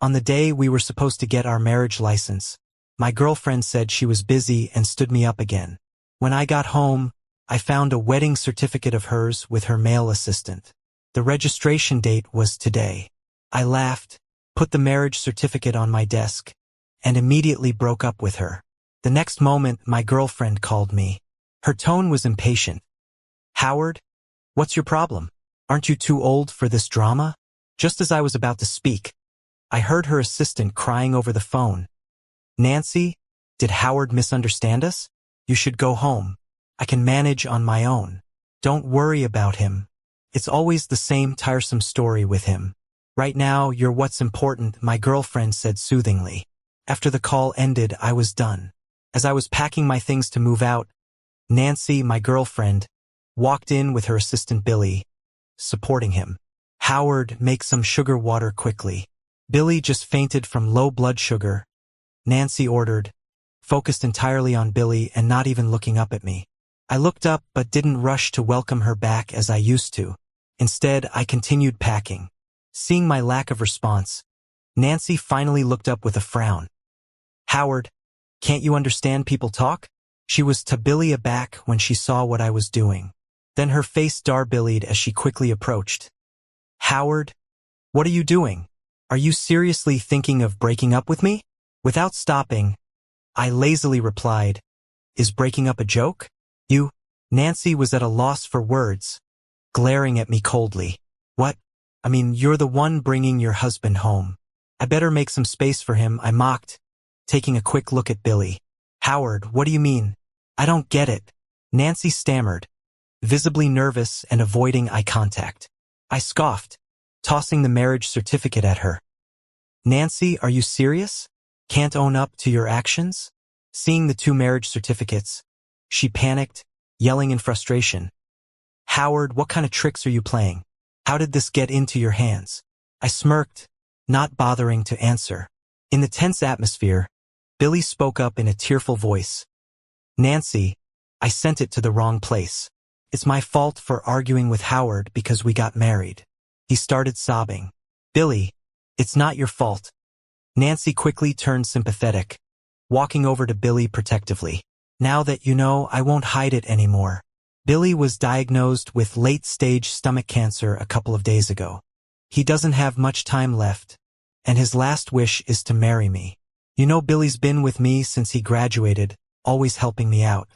On the day we were supposed to get our marriage license, my girlfriend said she was busy and stood me up again. When I got home, I found a wedding certificate of hers with her male assistant. The registration date was today. I laughed, put the marriage certificate on my desk, and immediately broke up with her. The next moment, my girlfriend called me. Her tone was impatient. "Howard, what's your problem? Aren't you too old for this drama?" Just as I was about to speak, I heard her assistant crying over the phone. "Nancy, did Howard misunderstand us? You should go home. I can manage on my own. Don't worry about him. It's always the same tiresome story with him. Right now, you're what's important," my girlfriend said soothingly. After the call ended, I was done. As I was packing my things to move out, Nancy, my girlfriend, walked in with her assistant Billy, supporting him. "Howard, make some sugar water quickly. Billy just fainted from low blood sugar," Nancy ordered, focused entirely on Billy and not even looking up at me. I looked up but didn't rush to welcome her back as I used to. Instead, I continued packing. Seeing my lack of response, Nancy finally looked up with a frown. "Howard, can't you understand people talk?" She was to Billy aback when she saw what I was doing. Then her face dark-billied as she quickly approached. "Howard, what are you doing? Are you seriously thinking of breaking up with me?" Without stopping, I lazily replied, "Is breaking up a joke? You?" Nancy was at a loss for words, glaring at me coldly. "What? I mean, you're the one bringing your husband home. I better make some space for him," I mocked, taking a quick look at Billy. "Howard, what do you mean? I don't get it," Nancy stammered, visibly nervous and avoiding eye contact. I scoffed, tossing the marriage certificate at her. "Nancy, are you serious? Can't own up to your actions?" Seeing the two marriage certificates, she panicked, yelling in frustration. "Howard, what kind of tricks are you playing? How did this get into your hands?" I smirked, not bothering to answer. In the tense atmosphere, Billy spoke up in a tearful voice. "Nancy, I sent it to the wrong place. It's my fault for arguing with Howard because we got married." He started sobbing. "Billy, it's not your fault." Nancy quickly turned sympathetic, walking over to Billy protectively. "Now that you know, I won't hide it anymore." Billy was diagnosed with late-stage stomach cancer a couple of days ago. He doesn't have much time left, and his last wish is to marry me. You know, Billy's been with me since he graduated, always helping me out.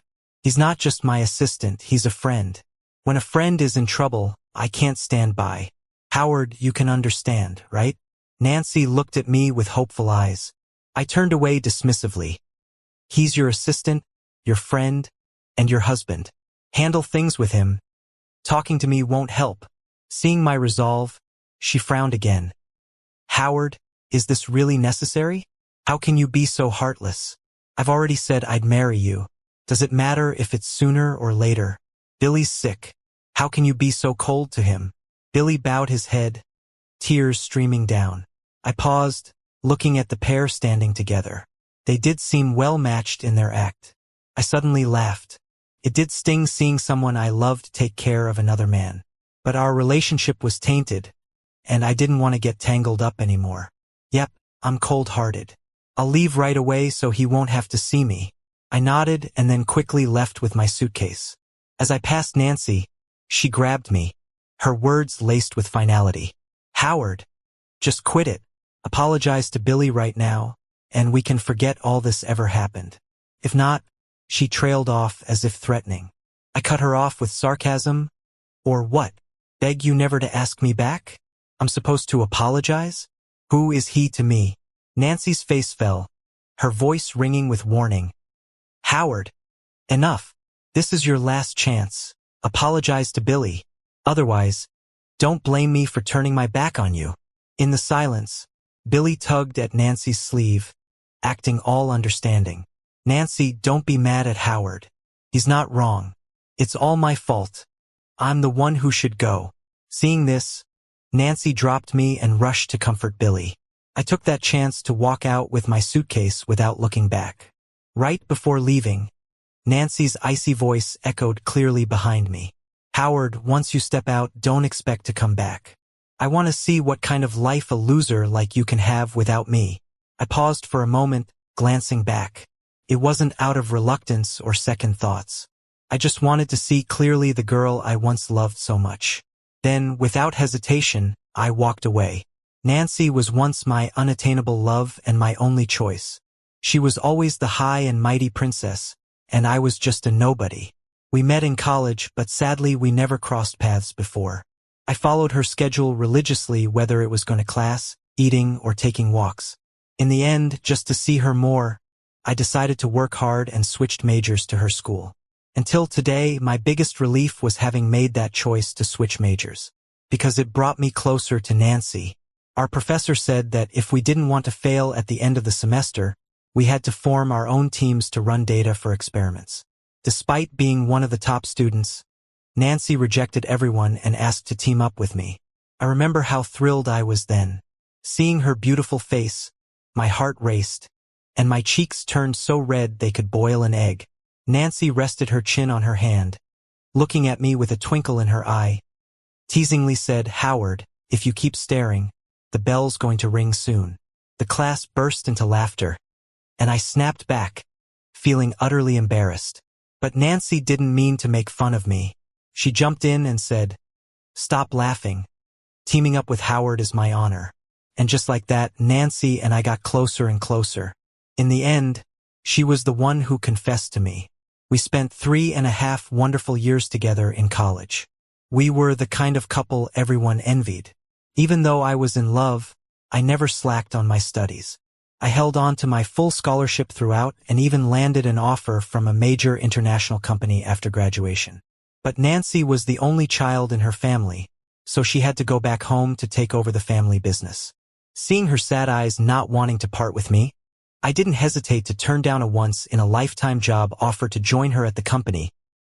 He's not just my assistant, he's a friend. When a friend is in trouble, I can't stand by. Howard, you can understand, right? Nancy looked at me with hopeful eyes. I turned away dismissively. He's your assistant, your friend, and your husband. Handle things with him. Talking to me won't help. Seeing my resolve, she frowned again. Howard, is this really necessary? How can you be so heartless? I've already said I'd marry you. Does it matter if it's sooner or later? Billy's sick. How can you be so cold to him? Billy bowed his head, tears streaming down. I paused, looking at the pair standing together. They did seem well matched in their act. I suddenly laughed. It did sting seeing someone I loved take care of another man. But our relationship was tainted, and I didn't want to get tangled up anymore. Yep, I'm cold-hearted. I'll leave right away so he won't have to see me. I nodded and then quickly left with my suitcase. As I passed Nancy, she grabbed me, her words laced with finality. Howard, just quit it. Apologize to Billy right now, and we can forget all this ever happened. If not, she trailed off as if threatening. I cut her off with sarcasm. Or what? Beg you never to ask me back? I'm supposed to apologize? Who is he to me? Nancy's face fell, her voice ringing with warning. Howard, enough. This is your last chance. Apologize to Billy. Otherwise, don't blame me for turning my back on you. In the silence, Billy tugged at Nancy's sleeve, acting all understanding. Nancy, don't be mad at Howard. He's not wrong. It's all my fault. I'm the one who should go. Seeing this, Nancy dropped me and rushed to comfort Billy. I took that chance to walk out with my suitcase without looking back. Right before leaving, Nancy's icy voice echoed clearly behind me. Howard, once you step out, don't expect to come back. I want to see what kind of life a loser like you can have without me. I paused for a moment, glancing back. It wasn't out of reluctance or second thoughts. I just wanted to see clearly the girl I once loved so much. Then, without hesitation, I walked away. Nancy was once my unattainable love and my only choice. She was always the high and mighty princess, and I was just a nobody. We met in college, but sadly we never crossed paths before. I followed her schedule religiously, whether it was going to class, eating, or taking walks. In the end, just to see her more, I decided to work hard and switched majors to her school. Until today, my biggest relief was having made that choice to switch majors, because it brought me closer to Nancy. Our professor said that if we didn't want to fail at the end of the semester, we had to form our own teams to run data for experiments. Despite being one of the top students, Nancy rejected everyone and asked to team up with me. I remember how thrilled I was then. Seeing her beautiful face, my heart raced, and my cheeks turned so red they could boil an egg. Nancy rested her chin on her hand, looking at me with a twinkle in her eye, teasingly said, "Howard, if you keep staring, the bell's going to ring soon." The class burst into laughter, and I snapped back, feeling utterly embarrassed. But Nancy didn't mean to make fun of me. She jumped in and said, "Stop laughing. Teaming up with Howard is my honor." And just like that, Nancy and I got closer and closer. In the end, she was the one who confessed to me. We spent 3.5 wonderful years together in college. We were the kind of couple everyone envied. Even though I was in love, I never slacked on my studies. I held on to my full scholarship throughout and even landed an offer from a major international company after graduation. But Nancy was the only child in her family, so she had to go back home to take over the family business. Seeing her sad eyes not wanting to part with me, I didn't hesitate to turn down a once-in-a-lifetime job offer to join her at the company,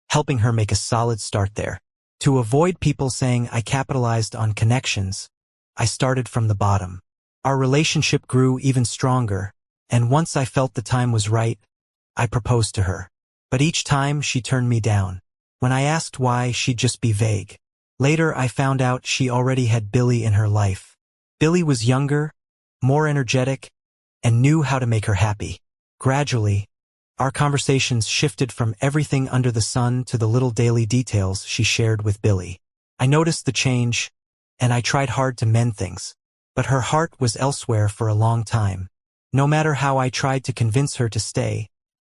helping her make a solid start there. To avoid people saying I capitalized on connections, I started from the bottom. Our relationship grew even stronger, and once I felt the time was right, I proposed to her. But each time she turned me down. When I asked why, she'd just be vague. Later, I found out she already had Billy in her life. Billy was younger, more energetic, and knew how to make her happy. Gradually, our conversations shifted from everything under the sun to the little daily details she shared with Billy. I noticed the change, and I tried hard to mend things. But her heart was elsewhere for a long time. No matter how I tried to convince her to stay,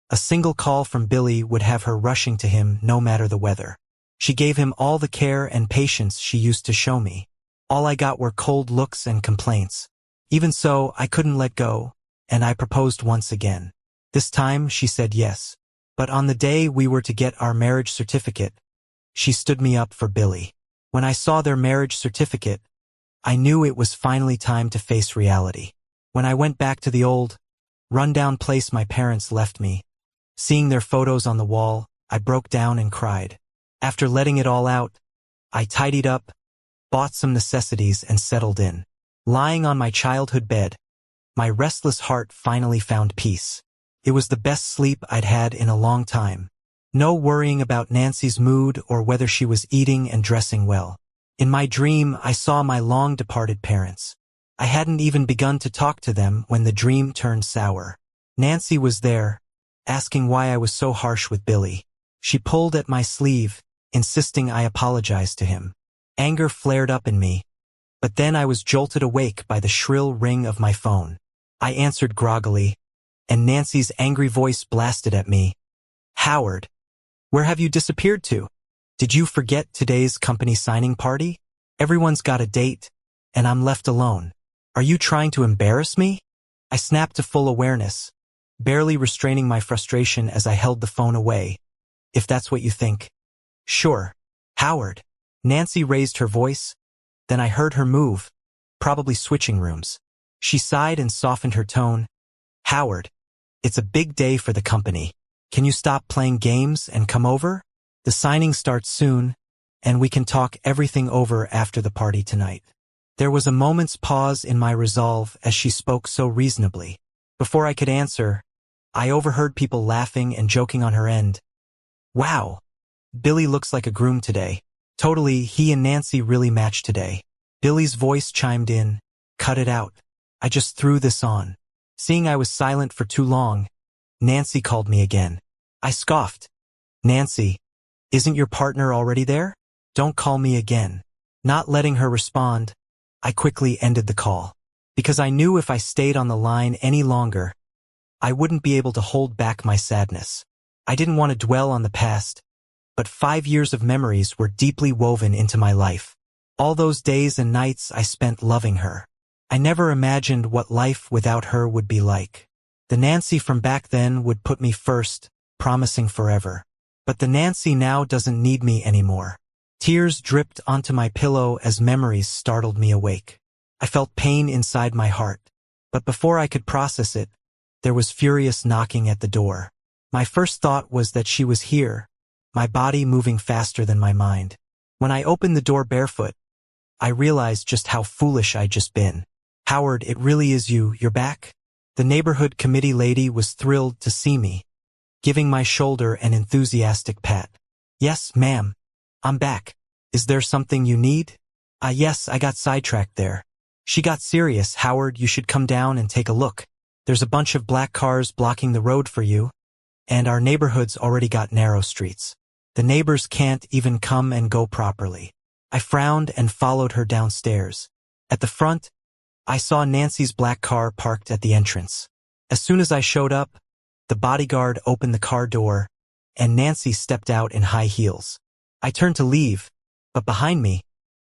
a single call from Billy would have her rushing to him no matter the weather. She gave him all the care and patience she used to show me. All I got were cold looks and complaints. Even so, I couldn't let go, and I proposed once again. This time, she said yes. But on the day we were to get our marriage certificate, she stood me up for Billy. When I saw their marriage certificate, I knew it was finally time to face reality. When I went back to the old, rundown place my parents left me, seeing their photos on the wall, I broke down and cried. After letting it all out, I tidied up, bought some necessities, and settled in. Lying on my childhood bed, my restless heart finally found peace. It was the best sleep I'd had in a long time. No worrying about Nancy's mood or whether she was eating and dressing well. In my dream, I saw my long-departed parents. I hadn't even begun to talk to them when the dream turned sour. Nancy was there, asking why I was so harsh with Billy. She pulled at my sleeve, insisting I apologize to him. Anger flared up in me, but then I was jolted awake by the shrill ring of my phone. I answered groggily, and Nancy's angry voice blasted at me. "Howard, where have you disappeared to? Did you forget today's company signing party? Everyone's got a date, and I'm left alone. Are you trying to embarrass me?" I snapped to full awareness, barely restraining my frustration as I held the phone away. "If that's what you think." "Sure, Howard." Nancy raised her voice, then I heard her move, probably switching rooms. She sighed and softened her tone. "Howard, it's a big day for the company. Can you stop playing games and come over? The signing starts soon, and we can talk everything over after the party tonight." There was a moment's pause in my resolve as she spoke so reasonably. Before I could answer, I overheard people laughing and joking on her end. "Wow, Billy looks like a groom today. Totally, he and Nancy really match today." Billy's voice chimed in. Cut it out. I just threw this on. Seeing I was silent for too long, Nancy called me again. I scoffed. Nancy, isn't your partner already there? Don't call me again. Not letting her respond, I quickly ended the call. Because I knew if I stayed on the line any longer, I wouldn't be able to hold back my sadness. I didn't want to dwell on the past, but 5 years of memories were deeply woven into my life. All those days and nights I spent loving her. I never imagined what life without her would be like. The Nancy from back then would put me first, promising forever. But the Nancy now doesn't need me anymore. Tears dripped onto my pillow as memories startled me awake. I felt pain inside my heart, but before I could process it, there was furious knocking at the door. My first thought was that she was here, my body moving faster than my mind. When I opened the door barefoot, I realized just how foolish I'd just been. Howard, it really is you, you're back? The neighborhood committee lady was thrilled to see me, giving my shoulder an enthusiastic pat. Yes, ma'am. I'm back. Is there something you need? Yes, I got sidetracked there. She got serious. Howard, you should come down and take a look. There's a bunch of black cars blocking the road for you, and our neighborhood's already got narrow streets. The neighbors can't even come and go properly. I frowned and followed her downstairs. At the front, I saw Nancy's black car parked at the entrance. As soon as I showed up, the bodyguard opened the car door, and Nancy stepped out in high heels. I turned to leave, but behind me,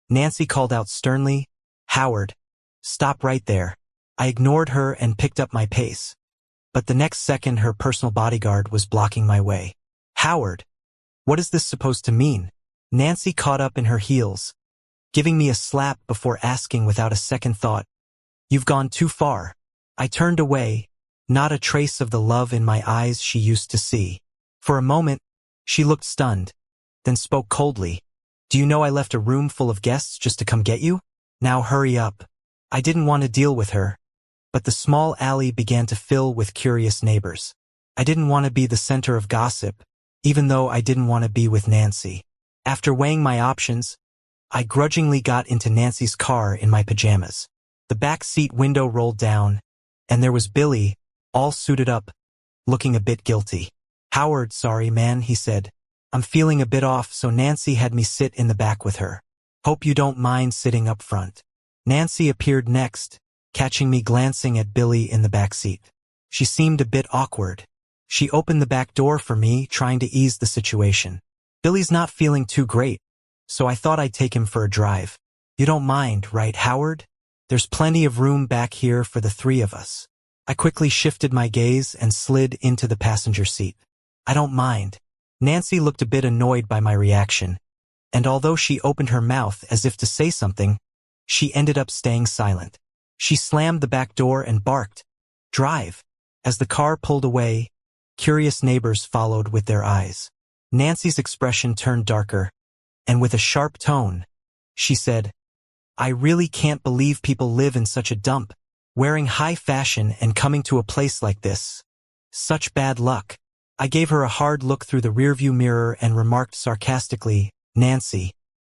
Nancy called out sternly, Howard, stop right there. I ignored her and picked up my pace. But the next second her personal bodyguard was blocking my way. Howard, what is this supposed to mean? Nancy caught up in her heels, giving me a slap before asking without a second thought, You've gone too far. I turned away, not a trace of the love in my eyes she used to see. For a moment, she looked stunned, then spoke coldly. Do you know I left a room full of guests just to come get you? Now hurry up. I didn't want to deal with her, but the small alley began to fill with curious neighbors. I didn't want to be the center of gossip, even though I didn't want to be with Nancy. After weighing my options, I grudgingly got into Nancy's car in my pajamas. The back seat window rolled down, and there was Billy, all suited up, looking a bit guilty. Howard, sorry man, he said. I'm feeling a bit off, so Nancy had me sit in the back with her. Hope you don't mind sitting up front. Nancy appeared next, catching me glancing at Billy in the back seat. She seemed a bit awkward. She opened the back door for me, trying to ease the situation. Billy's not feeling too great, so I thought I'd take him for a drive. You don't mind, right, Howard? There's plenty of room back here for the three of us. I quickly shifted my gaze and slid into the passenger seat. I don't mind. Nancy looked a bit annoyed by my reaction, and although she opened her mouth as if to say something, she ended up staying silent. She slammed the back door and barked, Drive. As the car pulled away, curious neighbors followed with their eyes. Nancy's expression turned darker, and with a sharp tone, she said, I really can't believe people live in such a dump, wearing high fashion and coming to a place like this. Such bad luck. I gave her a hard look through the rearview mirror and remarked sarcastically, Nancy,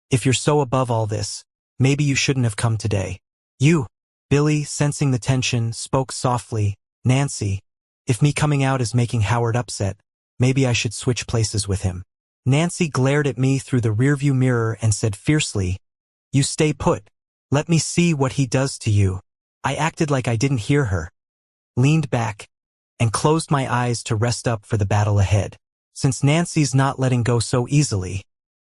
if you're so above all this, maybe you shouldn't have come today. You, Billy, sensing the tension, spoke softly, Nancy, if me coming out is making Howard upset, maybe I should switch places with him. Nancy glared at me through the rearview mirror and said fiercely, You stay put. Let me see what he does to you. I acted like I didn't hear her, leaned back, and closed my eyes to rest up for the battle ahead. Since Nancy's not letting go so easily,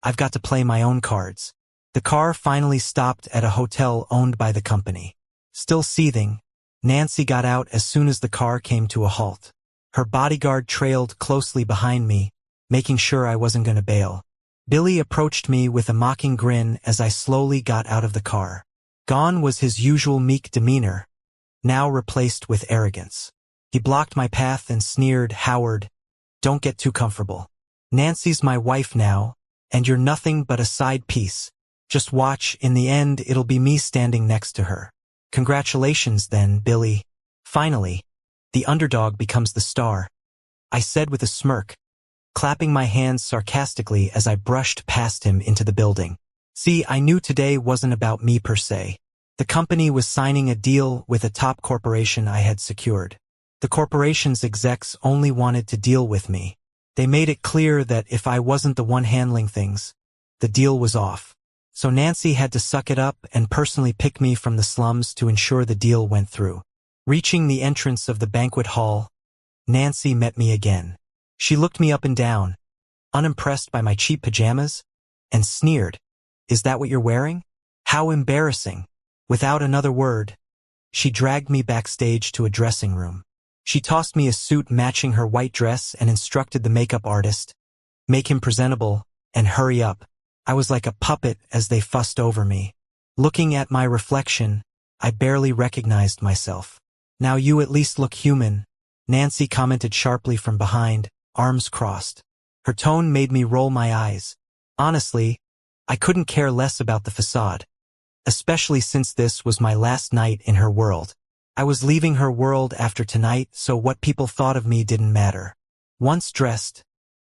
I've got to play my own cards. The car finally stopped at a hotel owned by the company. Still seething, Nancy got out as soon as the car came to a halt. Her bodyguard trailed closely behind me, making sure I wasn't going to bail. Billy approached me with a mocking grin as I slowly got out of the car. Gone was his usual meek demeanor, now replaced with arrogance. He blocked my path and sneered, Howard, don't get too comfortable. Nancy's my wife now, and you're nothing but a side piece. Just watch, in the end it'll be me standing next to her. Congratulations then, Billy. Finally, the underdog becomes the star, I said with a smirk, clapping my hands sarcastically as I brushed past him into the building. See, I knew today wasn't about me per se. The company was signing a deal with a top corporation I had secured. The corporation's execs only wanted to deal with me. They made it clear that if I wasn't the one handling things, the deal was off. So Nancy had to suck it up and personally pick me from the slums to ensure the deal went through. Reaching the entrance of the banquet hall, Nancy met me again. She looked me up and down, unimpressed by my cheap pajamas, and sneered. "Is that what you're wearing? How embarrassing." Without another word, she dragged me backstage to a dressing room. She tossed me a suit matching her white dress and instructed the makeup artist, "Make him presentable, and hurry up." I was like a puppet as they fussed over me. Looking at my reflection, I barely recognized myself. "Now you at least look human," Nancy commented sharply from behind, arms crossed. Her tone made me roll my eyes. Honestly, I couldn't care less about the facade, especially since this was my last night in her world. I was leaving her world after tonight, so what people thought of me didn't matter. Once dressed,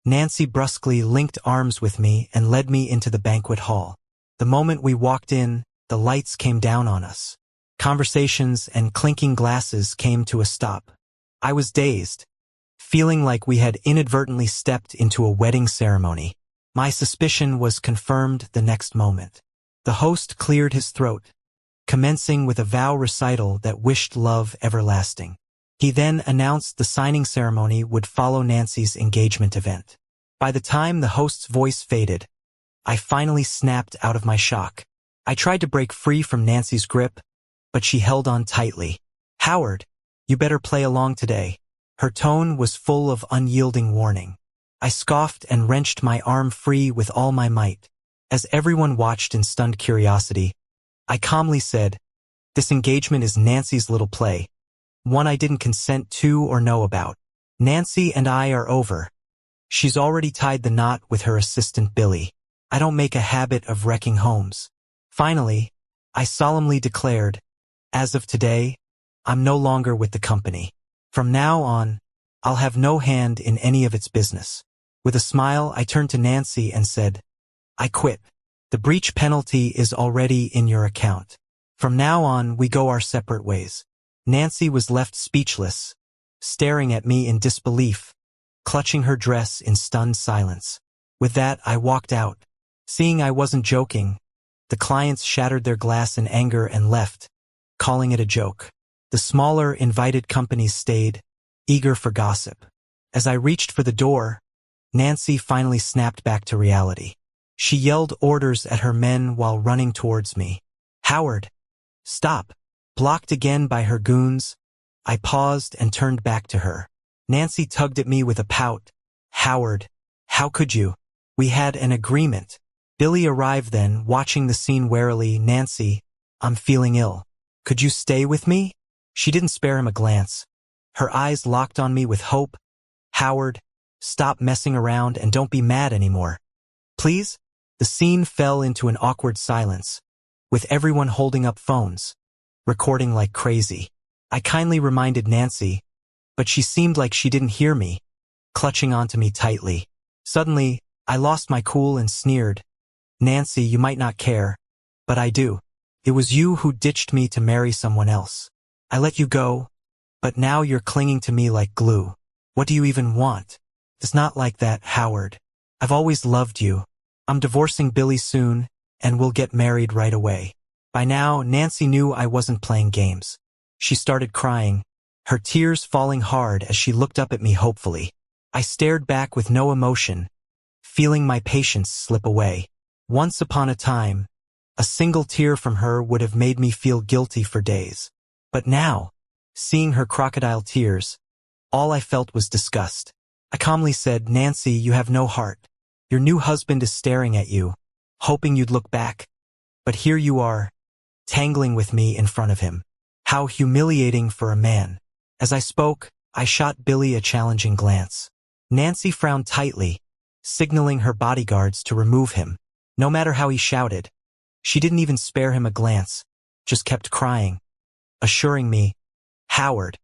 Nancy brusquely linked arms with me and led me into the banquet hall. The moment we walked in, the lights came down on us. Conversations and clinking glasses came to a stop. I was dazed, feeling like we had inadvertently stepped into a wedding ceremony. My suspicion was confirmed the next moment. The host cleared his throat, commencing with a vow recital that wished love everlasting. He then announced the signing ceremony would follow Nancy's engagement event. By the time the host's voice faded, I finally snapped out of my shock. I tried to break free from Nancy's grip, but she held on tightly. "Howard, you better play along today." Her tone was full of unyielding warning. I scoffed and wrenched my arm free with all my might. As everyone watched in stunned curiosity, I calmly said, "This engagement is Nancy's little play, one I didn't consent to or know about. Nancy and I are over. She's already tied the knot with her assistant Billy. I don't make a habit of wrecking homes." Finally, I solemnly declared, "As of today, I'm no longer with the company. From now on, I'll have no hand in any of its business." With a smile, I turned to Nancy and said, "I quit. The breach penalty is already in your account. From now on, we go our separate ways." Nancy was left speechless, staring at me in disbelief, clutching her dress in stunned silence. With that, I walked out. Seeing I wasn't joking, the clients shattered their glass in anger and left, calling it a joke. The smaller, invited companies stayed, eager for gossip. As I reached for the door, Nancy finally snapped back to reality. She yelled orders at her men while running towards me. "Howard, stop!" Blocked again by her goons, I paused and turned back to her. Nancy tugged at me with a pout. "Howard, how could you? We had an agreement." Billy arrived then, watching the scene warily. "Nancy, I'm feeling ill. Could you stay with me?" She didn't spare him a glance. Her eyes locked on me with hope. "Howard, stop messing around and don't be mad anymore. Please?" The scene fell into an awkward silence, with everyone holding up phones, recording like crazy. I kindly reminded Nancy, but she seemed like she didn't hear me, clutching onto me tightly. Suddenly, I lost my cool and sneered. "Nancy, you might not care, but I do. It was you who ditched me to marry someone else. I let you go, but now you're clinging to me like glue. What do you even want?" "It's not like that, Howard. I've always loved you. I'm divorcing Billy soon, and we'll get married right away." By now, Nancy knew I wasn't playing games. She started crying, her tears falling hard as she looked up at me hopefully. I stared back with no emotion, feeling my patience slip away. Once upon a time, a single tear from her would have made me feel guilty for days. But now, seeing her crocodile tears, all I felt was disgust. I calmly said, "Nancy, you have no heart. Your new husband is staring at you, hoping you'd look back. But here you are, tangling with me in front of him. How humiliating for a man." As I spoke, I shot Billy a challenging glance. Nancy frowned tightly, signaling her bodyguards to remove him. No matter how he shouted, she didn't even spare him a glance, just kept crying, assuring me, "Howard,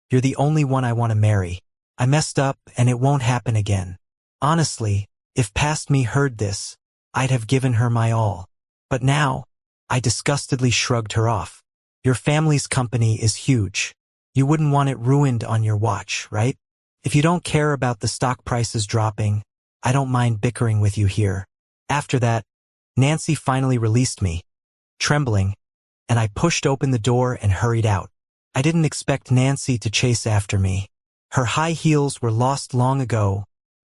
you're the only one I want to marry. I messed up and it won't happen again." Honestly, if past me heard this, I'd have given her my all. But now, I disgustedly shrugged her off. Your family's company is huge. You wouldn't want it ruined on your watch, right? If you don't care about the stock prices dropping, I don't mind bickering with you here. After that, Nancy finally released me, trembling, and I pushed open the door and hurried out. I didn't expect Nancy to chase after me. Her high heels were lost long ago,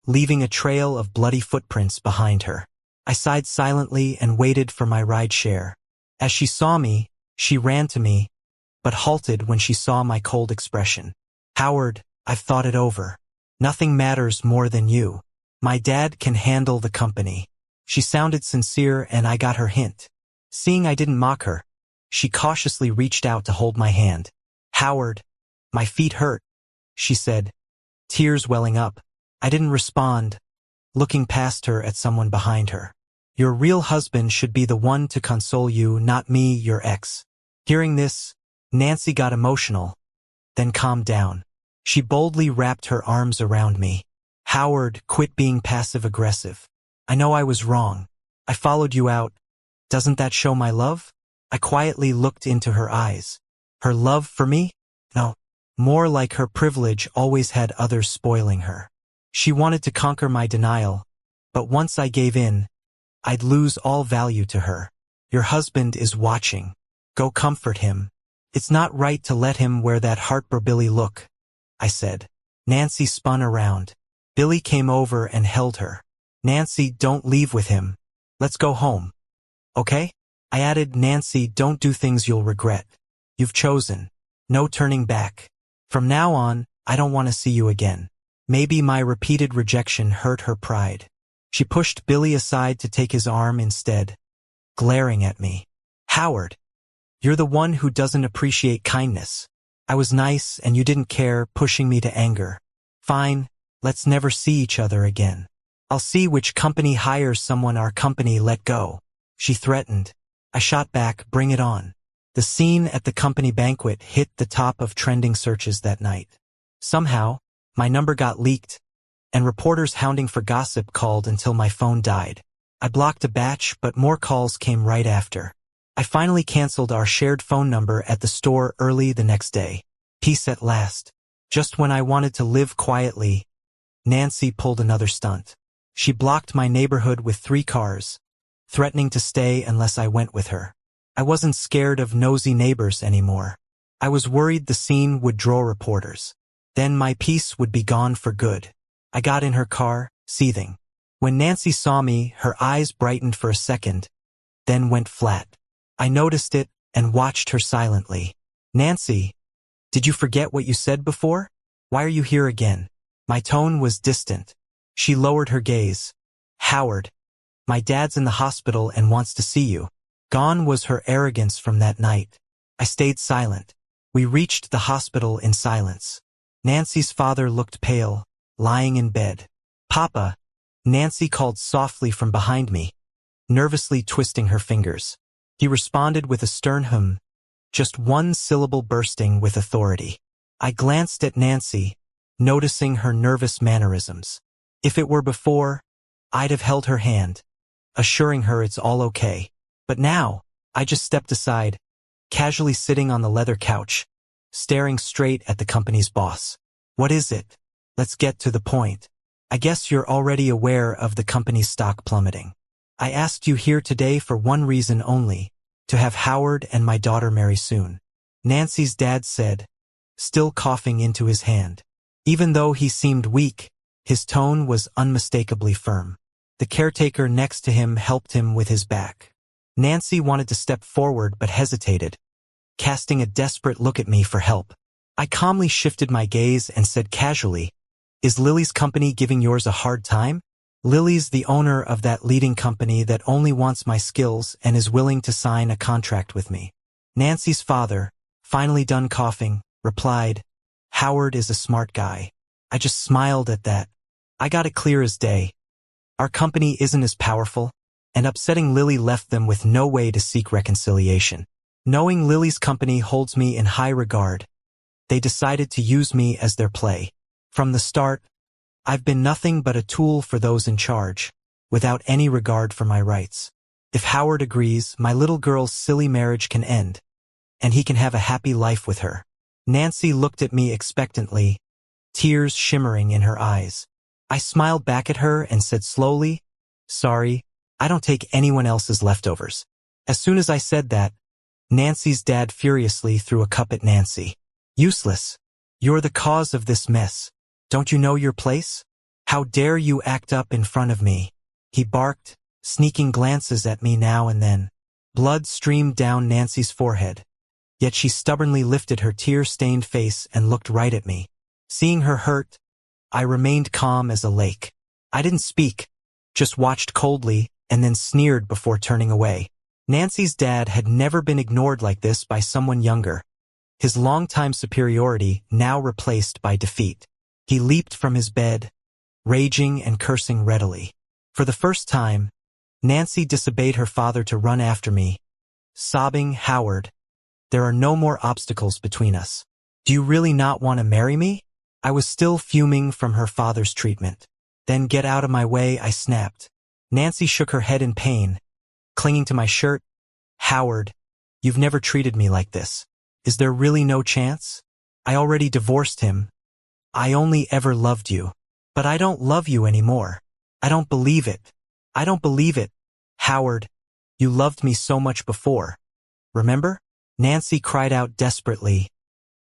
leaving a trail of bloody footprints behind her. I sighed silently and waited for my ride share. As she saw me, she ran to me, but halted when she saw my cold expression. Howard, I've thought it over. Nothing matters more than you. My dad can handle the company. She sounded sincere and I got her hint. Seeing I didn't mock her, she cautiously reached out to hold my hand. Howard, my feet hurt, she said, tears welling up. I didn't respond, looking past her at someone behind her. Your real husband should be the one to console you, not me, your ex. Hearing this, Nancy got emotional, then calmed down. She boldly wrapped her arms around me. Howard, quit being passive-aggressive. I know I was wrong. I followed you out. Doesn't that show my love? I quietly looked into her eyes. Her love for me? No. More like her privilege always had others spoiling her. She wanted to conquer my denial, but once I gave in, I'd lose all value to her. Your husband is watching. Go comfort him. It's not right to let him wear that heartbroken look, I said. Nancy spun around. Billy came over and held her. Nancy, don't leave with him. Let's go home. Okay? I added, Nancy, don't do things you'll regret. You've chosen. No turning back. From now on, I don't want to see you again. Maybe my repeated rejection hurt her pride. She pushed Billy aside to take his arm instead, glaring at me. Howard, you're the one who doesn't appreciate kindness. I was nice and you didn't care, pushing me to anger. Fine, let's never see each other again. I'll see which company hires someone our company let go, she threatened. I shot back, bring it on. The scene at the company banquet hit the top of trending searches that night. Somehow, my number got leaked, and reporters hounding for gossip called until my phone died. I blocked a batch, but more calls came right after. I finally canceled our shared phone number at the store early the next day. Peace at last. Just when I wanted to live quietly, Nancy pulled another stunt. She blocked my neighborhood with 3 cars, threatening to stay unless I went with her. I wasn't scared of nosy neighbors anymore. I was worried the scene would draw reporters. Then my peace would be gone for good. I got in her car, seething. When Nancy saw me, her eyes brightened for a second, then went flat. I noticed it and watched her silently. Nancy, did you forget what you said before? Why are you here again? My tone was distant. She lowered her gaze. Howard, my dad's in the hospital and wants to see you. Gone was her arrogance from that night. I stayed silent. We reached the hospital in silence. Nancy's father looked pale, lying in bed. Papa, Nancy called softly from behind me, nervously twisting her fingers. He responded with a stern hum, just one syllable bursting with authority. I glanced at Nancy, noticing her nervous mannerisms. If it were before, I'd have held her hand, assuring her it's all okay. But now, I just stepped aside, casually sitting on the leather couch, staring straight at the company's boss. What is it? Let's get to the point. I guess you're already aware of the company's stock plummeting. I asked you here today for one reason only, to have Howard and my daughter marry soon. Nancy's dad said, still coughing into his hand. Even though he seemed weak, his tone was unmistakably firm. The caretaker next to him helped him with his back. Nancy wanted to step forward but hesitated, casting a desperate look at me for help. I calmly shifted my gaze and said casually, is Lily's company giving yours a hard time? Lily's the owner of that leading company that only wants my skills and is willing to sign a contract with me. Nancy's father, finally done coughing, replied, Howard is a smart guy. I just smiled at that. I got it clear as day. Our company isn't as powerful, and upsetting Lily left them with no way to seek reconciliation. Knowing Lily's company holds me in high regard, they decided to use me as their play. From the start, I've been nothing but a tool for those in charge, without any regard for my rights. If Howard agrees, my little girl's silly marriage can end, and he can have a happy life with her. Nancy looked at me expectantly, tears shimmering in her eyes. I smiled back at her and said slowly, "Sorry, I don't take anyone else's leftovers." As soon as I said that, Nancy's dad furiously threw a cup at Nancy. "Useless. You're the cause of this mess. Don't you know your place? How dare you act up in front of me?" He barked, sneaking glances at me now and then. Blood streamed down Nancy's forehead, yet she stubbornly lifted her tear-stained face and looked right at me. Seeing her hurt, I remained calm as a lake. I didn't speak, just watched coldly and then sneered before turning away. Nancy's dad had never been ignored like this by someone younger, his longtime superiority now replaced by defeat. He leaped from his bed, raging and cursing readily. For the first time, Nancy disobeyed her father to run after me, sobbing, "Howard, there are no more obstacles between us. Do you really not want to marry me?" I was still fuming from her father's treatment. "Then get out of my way," I snapped. Nancy shook her head in pain, clinging to my shirt. "Howard, you've never treated me like this. Is there really no chance? I already divorced him. I only ever loved you. But I don't love you anymore. I don't believe it. I don't believe it. Howard, you loved me so much before. Remember?" Nancy cried out desperately,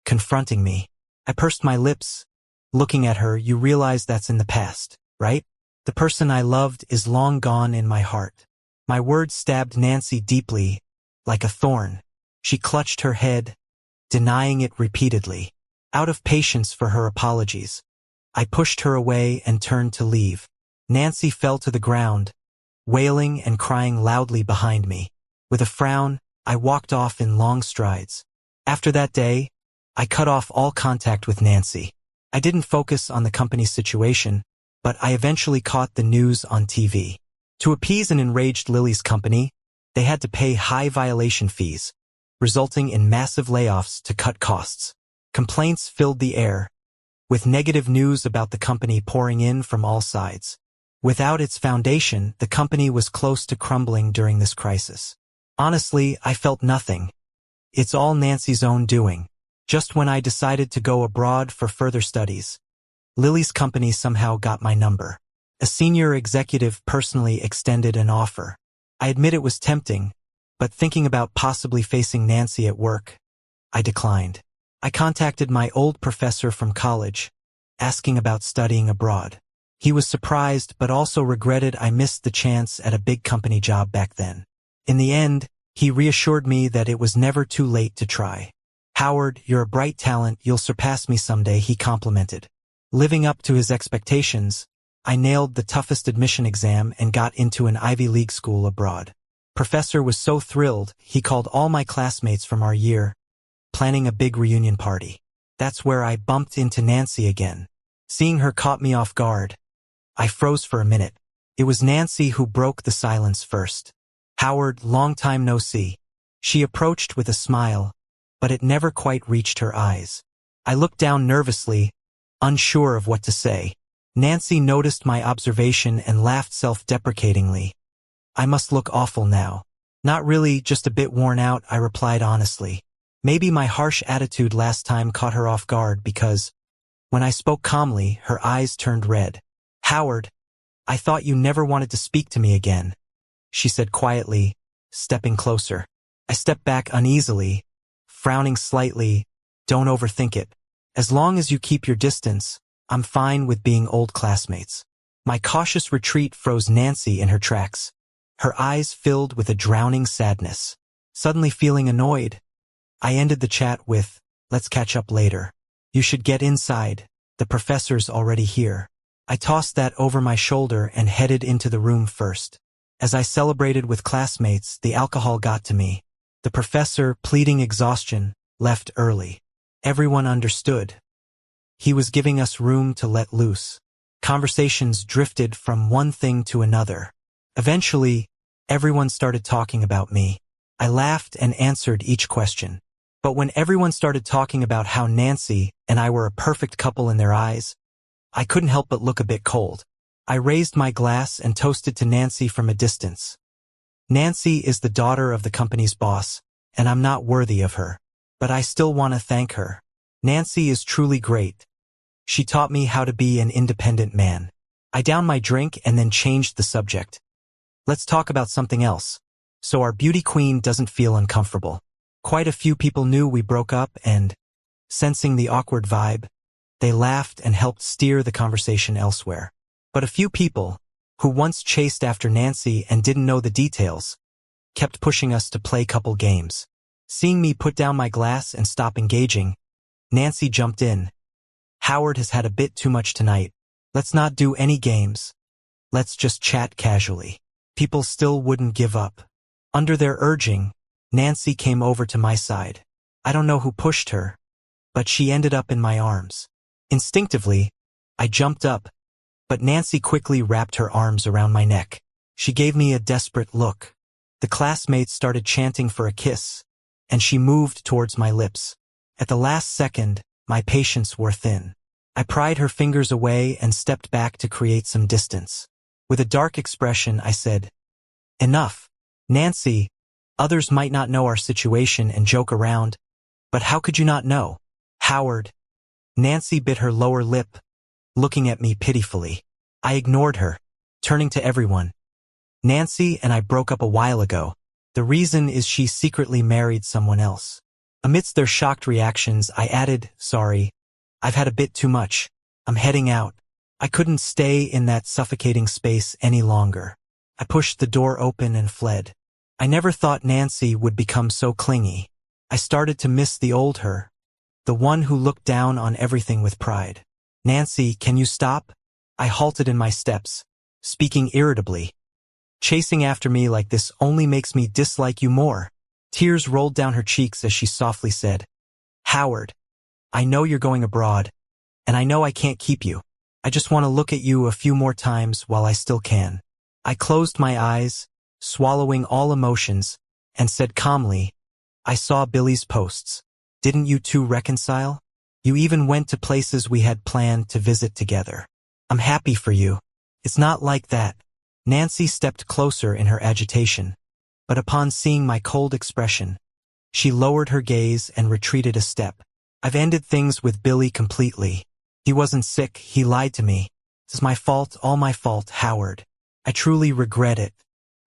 confronting me. I pursed my lips. Looking at her, "You realize that's in the past, right? The person I loved is long gone in my heart." My words stabbed Nancy deeply, like a thorn. She clutched her head, denying it repeatedly. Out of patience for her apologies, I pushed her away and turned to leave. Nancy fell to the ground, wailing and crying loudly behind me. With a frown, I walked off in long strides. After that day, I cut off all contact with Nancy. I didn't focus on the company's situation, but I eventually caught the news on TV. To appease an enraged Lily's company, they had to pay high violation fees, resulting in massive layoffs to cut costs. Complaints filled the air, with negative news about the company pouring in from all sides. Without its foundation, the company was close to crumbling during this crisis. Honestly, I felt nothing. It's all Nancy's own doing. Just when I decided to go abroad for further studies, Lily's company somehow got my number. A senior executive personally extended an offer. I admit it was tempting, but thinking about possibly facing Nancy at work, I declined. I contacted my old professor from college, asking about studying abroad. He was surprised but also regretted I missed the chance at a big company job back then. In the end, he reassured me that it was never too late to try. "Howard, you're a bright talent, you'll surpass me someday," he complimented. Living up to his expectations, I nailed the toughest admission exam and got into an Ivy League school abroad. Professor was so thrilled, he called all my classmates from our year, planning a big reunion party. That's where I bumped into Nancy again. Seeing her caught me off guard. I froze for a minute. It was Nancy who broke the silence first. "Howard, long time no see." She approached with a smile, but it never quite reached her eyes. I looked down nervously, unsure of what to say. Nancy noticed my observation and laughed self-deprecatingly. "I must look awful now." "Not really, just a bit worn out," I replied honestly. Maybe my harsh attitude last time caught her off guard because, when I spoke calmly, her eyes turned red. "Howard, I thought you never wanted to speak to me again," she said quietly, stepping closer. I stepped back uneasily, frowning slightly. "Don't overthink it. As long as you keep your distance, I'm fine with being old classmates." My cautious retreat froze Nancy in her tracks. Her eyes filled with a drowning sadness. Suddenly feeling annoyed, I ended the chat with, "Let's catch up later. You should get inside. The professor's already here." I tossed that over my shoulder and headed into the room first. As I celebrated with classmates, the alcohol got to me. The professor, pleading exhaustion, left early. Everyone understood. He was giving us room to let loose. Conversations drifted from one thing to another. Eventually, everyone started talking about me. I laughed and answered each question. But when everyone started talking about how Nancy and I were a perfect couple in their eyes, I couldn't help but look a bit cold. I raised my glass and toasted to Nancy from a distance. Nancy is the daughter of the company's boss, and I'm not worthy of her. But I still want to thank her. Nancy is truly great. She taught me how to be an independent man. I downed my drink and then changed the subject. Let's talk about something else. So our beauty queen doesn't feel uncomfortable. Quite a few people knew we broke up and, sensing the awkward vibe, they laughed and helped steer the conversation elsewhere. But a few people, who once chased after Nancy and didn't know the details, kept pushing us to play couple games. Seeing me put down my glass and stop engaging, Nancy jumped in. Howard has had a bit too much tonight. Let's not do any games. Let's just chat casually. People still wouldn't give up. Under their urging, Nancy came over to my side. I don't know who pushed her, but she ended up in my arms. Instinctively, I jumped up, but Nancy quickly wrapped her arms around my neck. She gave me a desperate look. The classmates started chanting for a kiss, and she moved towards my lips. At the last second, my patience wore thin. I pried her fingers away and stepped back to create some distance. With a dark expression, I said, "Enough. Nancy, others might not know our situation and joke around, but how could you not know? Howard." Nancy bit her lower lip, looking at me pitifully. I ignored her, turning to everyone. "Nancy and I broke up a while ago. The reason is she secretly married someone else." Amidst their shocked reactions, I added, "Sorry, I've had a bit too much. I'm heading out." I couldn't stay in that suffocating space any longer. I pushed the door open and fled. I never thought Nancy would become so clingy. I started to miss the old her, the one who looked down on everything with pride. "Nancy, can you stop?" I halted in my steps, speaking irritably. "Chasing after me like this only makes me dislike you more." Tears rolled down her cheeks as she softly said, "Howard, I know you're going abroad, and I know I can't keep you. I just want to look at you a few more times while I still can." I closed my eyes, swallowing all emotions, and said calmly, "I saw Billy's posts. Didn't you two reconcile? You even went to places we had planned to visit together. I'm happy for you. It's not like that." Nancy stepped closer in her agitation, but upon seeing my cold expression, she lowered her gaze and retreated a step. "I've ended things with Billy completely. He wasn't sick, he lied to me. It's my fault, all my fault, Howard. I truly regret it."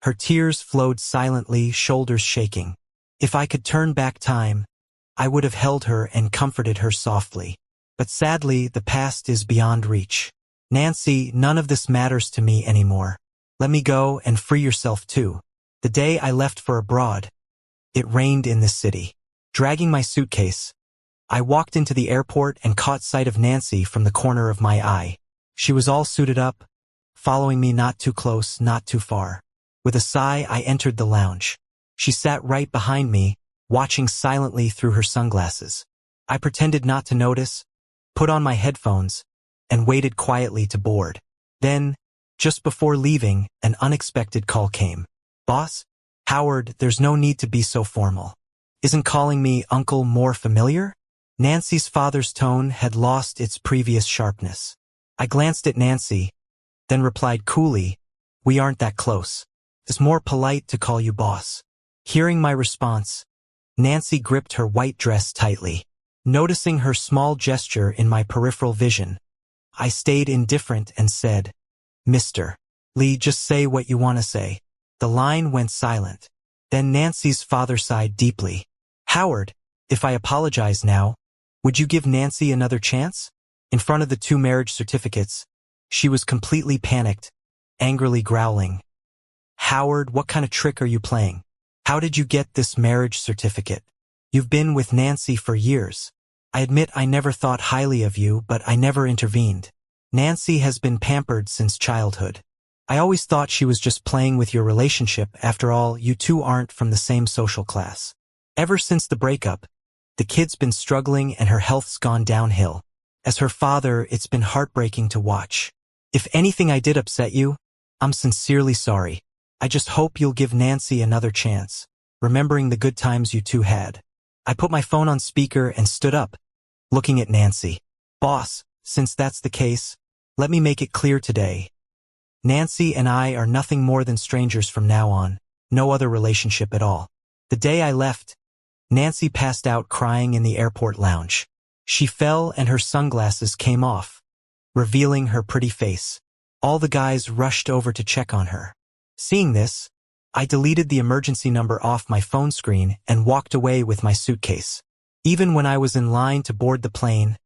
Her tears flowed silently, shoulders shaking. If I could turn back time, I would have held her and comforted her softly. But sadly, the past is beyond reach. "Nancy, none of this matters to me anymore. Let me go and free yourself too." The day I left for abroad, it rained in this city. Dragging my suitcase, I walked into the airport and caught sight of Nancy from the corner of my eye. She was all suited up, following me not too close, not too far. With a sigh, I entered the lounge. She sat right behind me, watching silently through her sunglasses. I pretended not to notice, put on my headphones, and waited quietly to board. Then, just before leaving, an unexpected call came. "Boss? Howard, there's no need to be so formal. Isn't calling me uncle more familiar?" Nancy's father's tone had lost its previous sharpness. I glanced at Nancy, then replied coolly, "We aren't that close. It's more polite to call you boss." Hearing my response, Nancy gripped her white dress tightly. Noticing her small gesture in my peripheral vision, I stayed indifferent and said, "Mr. Lee, just say what you want to say." The line went silent. Then Nancy's father sighed deeply. "Howard, if I apologize now, would you give Nancy another chance?" In front of the two marriage certificates, she was completely panicked, angrily growling. "Howard, what kind of trick are you playing? How did you get this marriage certificate? You've been with Nancy for years. I admit I never thought highly of you, but I never intervened. Nancy has been pampered since childhood. I always thought she was just playing with your relationship. After all, you two aren't from the same social class. Ever since the breakup, the kid's been struggling and her health's gone downhill. As her father, it's been heartbreaking to watch. If anything I did upset you, I'm sincerely sorry. I just hope you'll give Nancy another chance, remembering the good times you two had." I put my phone on speaker and stood up, looking at Nancy. "Boss, since that's the case, let me make it clear today. Nancy and I are nothing more than strangers from now on. no other relationship at all. The day I left, Nancy passed out crying in the airport lounge. She fell and her sunglasses came off, revealing her pretty face. All the guys rushed over to check on her. Seeing this, I deleted the emergency number off my phone screen and walked away with my suitcase. Even when I was in line to board the plane,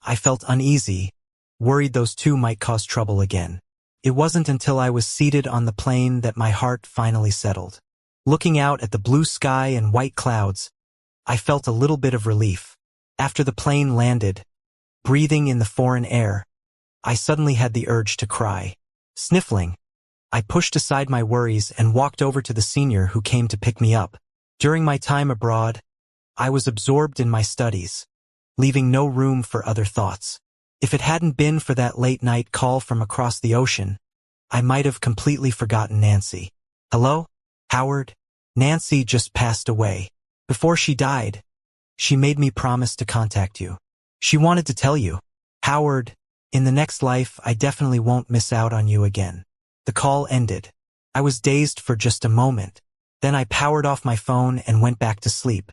I felt uneasy, worried those two might cause trouble again. It wasn't until I was seated on the plane that my heart finally settled. Looking out at the blue sky and white clouds, I felt a little bit of relief. After the plane landed, breathing in the foreign air, I suddenly had the urge to cry. Sniffling, I pushed aside my worries and walked over to the senior who came to pick me up. During my time abroad, I was absorbed in my studies, leaving no room for other thoughts. If it hadn't been for that late-night call from across the ocean, I might have completely forgotten Nancy. Hello? Howard? Nancy just passed away. Before she died, she made me promise to contact you. She wanted to tell you, Howard, in the next life I definitely won't miss out on you again. The call ended. I was dazed for just a moment. Then I powered off my phone and went back to sleep.